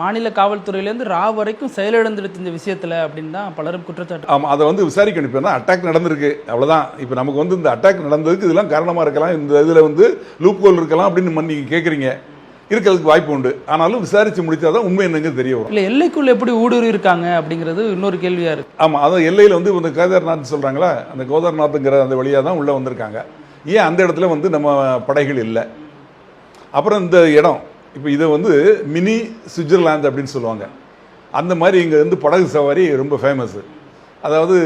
மாநில காவல்துறையிலேருந்து வரைக்கும் செயலிழந்துடுச்சு இந்த விஷயத்தில் அப்படின்னு தான் பலரும் குற்றச்சாட்டு. ஆமாம், அதை வந்து விசாரிக்கணும். இப்போ தான் அட்டாக் நடந்திருக்கு, அவ்வளோதான். இப்போ நமக்கு வந்து இந்த அட்டாக் நடந்ததுக்கு இதெல்லாம் காரணமாக இருக்கலாம், இந்த இதில் வந்து லூப் ஹோல் இருக்கலாம் அப்படின்னு நீங்கள் கேட்குறீங்க. இருக்கிறதுக்கு வாய்ப்பு உண்டு. ஆனாலும் விசாரித்து முடித்தா தான் உண்மை என்னங்க தெரிய வரும். இல்லை, எல்லைக்குள்ள எப்படி ஊடுருவி இருக்காங்க அப்படிங்கிறது இன்னொரு கேள்வியாக இருக்குது. ஆமாம், அதான் எல்லையில் வந்து இந்த கேதார்நாத் சொல்கிறாங்களா, அந்த கோதார்நாத்துங்கிற அந்த வழியாக தான் உள்ளே வந்திருக்காங்க. ஏன் அந்த இடத்துல வந்து நம்ம படைகள் இல்லை? அப்புறம் இந்த இடம் இப்போ இதை வந்து மினி சுவிட்சர்லாந்து அப்படின்னு சொல்லுவாங்க. அந்த மாதிரி இங்கே வந்து படகு சவாரி ரொம்ப ஃபேமஸ்ஸு. அதாவது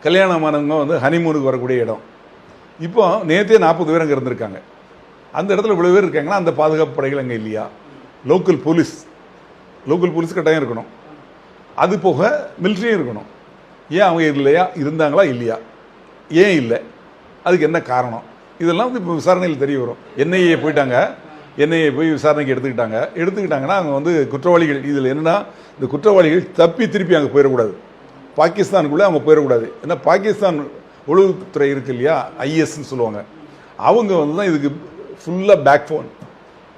கல்யாணமானவங்க வந்து ஹனிமூனுக்கு வரக்கூடிய இடம். இப்போ நேற்றே 40 பேர் அங்கே இருந்திருக்காங்க. அந்த இடத்துல இவ்வளோ பேர் இருக்காங்கன்னா அந்த பாதுகாப்பு படைகள் அங்கே இல்லையா? லோக்கல் போலீஸ் கட்டாயம் இருக்கணும். அது போக மிலிட்ரியும் இருக்கணும். ஏன் அவங்க இல்லையா? இருந்தாங்களா இல்லையா? ஏன் இல்லை? அதுக்கு என்ன காரணம்? இதெல்லாம் வந்து இப்போ விசாரணையில் தெரிய வரும். என்ஐஏ போய் விசாரணைக்கு எடுத்துக்கிட்டாங்கன்னா அவங்க வந்து குற்றவாளிகள், இதில் என்னன்னா இந்த குற்றவாளிகள் தப்பி திருப்பி அங்கே போயிடக்கூடாது, பாகிஸ்தானுக்குள்ளே அவங்க போயிடக்கூடாது. ஏன்னா பாகிஸ்தான் உளவுத்துறை இருக்கு இல்லையா, ஐஎஸ்ன்னு சொல்லுவாங்க, அவங்க வந்து தான் இதுக்கு ஃபுல்லாக பேக் போன்,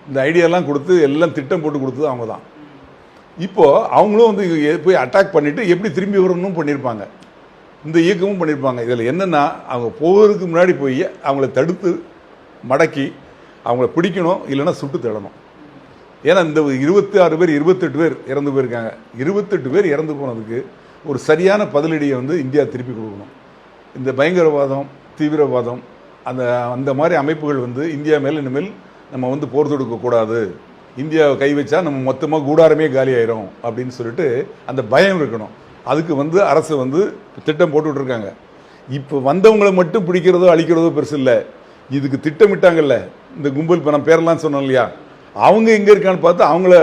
இந்த ஐடியாலாம் கொடுத்து எல்லாம் திட்டம் போட்டு கொடுத்தது அவங்க தான். இப்போது அவங்களும் வந்து போய் அட்டாக் பண்ணிவிட்டு எப்படி திரும்பி வரணும்னு பண்ணியிருப்பாங்க, இந்த இயக்கமும் பண்ணியிருப்பாங்க. இதில் என்னென்னா அவங்க போகிறதுக்கு முன்னாடி போய் அவங்கள தடுத்து மடக்கி அவங்கள பிடிக்கணும், இல்லைன்னா சுட்டு தேடணும். ஏன்னா இந்த 26 பேர் 28 பேர் இறந்து போயிருக்காங்க. 28 பேர் இறந்து போனதுக்கு ஒரு சரியான பதிலடியை வந்து இந்தியா திருப்பி கொடுக்கணும். இந்த பயங்கரவாதம், தீவிரவாதம், அந்த மாதிரி அமைப்புகள் வந்து இந்தியா மேலே இனிமேல் நம்ம வந்து போர் தொடுக்கக்கூடாது, இந்தியாவை கை வச்சா நம்ம மொத்தமாக கூடாரமே காலி ஆயிரும் அப்படின்னு சொல்லிட்டு அந்த பயம் இருக்கணும். அதுக்கு வந்து அரசு வந்து திட்டம் போட்டுக்கிட்டு இருக்காங்க. இப்போ வந்தவங்களை மட்டும் பிடிக்கிறதோ அழிக்கிறதோ பெருசு இல்லை, இதுக்கு திட்டமிட்டாங்கல்ல இந்த கும்பல். இப்போ நம்ம பேரெல்லாம் சொன்னோம் இல்லையா, அவங்க எங்கே இருக்கான்னு பார்த்து அவங்கள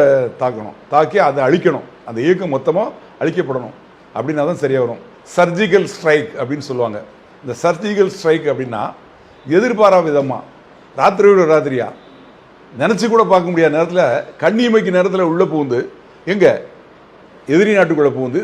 தாக்கணும், தாக்கி அதை அழிக்கணும், அந்த இயக்கம் மொத்தமாக அழிக்கப்படணும். அப்படின்னா தான் சரியாக வரும். சர்ஜிக்கல் ஸ்ட்ரைக் அப்படின்னு சொல்லுவாங்க. இந்த சர்ஜிக்கல் ஸ்ட்ரைக் அப்படின்னா எதிர்பாரா விதமாக ராத்திரியோட ராத்திரியா நினச்சி கூட பார்க்க முடியாத நேரத்தில், கண்ணியமைக்கு நேரத்தில் உள்ளே புகுந்து எங்கே எதிரி நாட்டுக்குள்ளே புகுந்து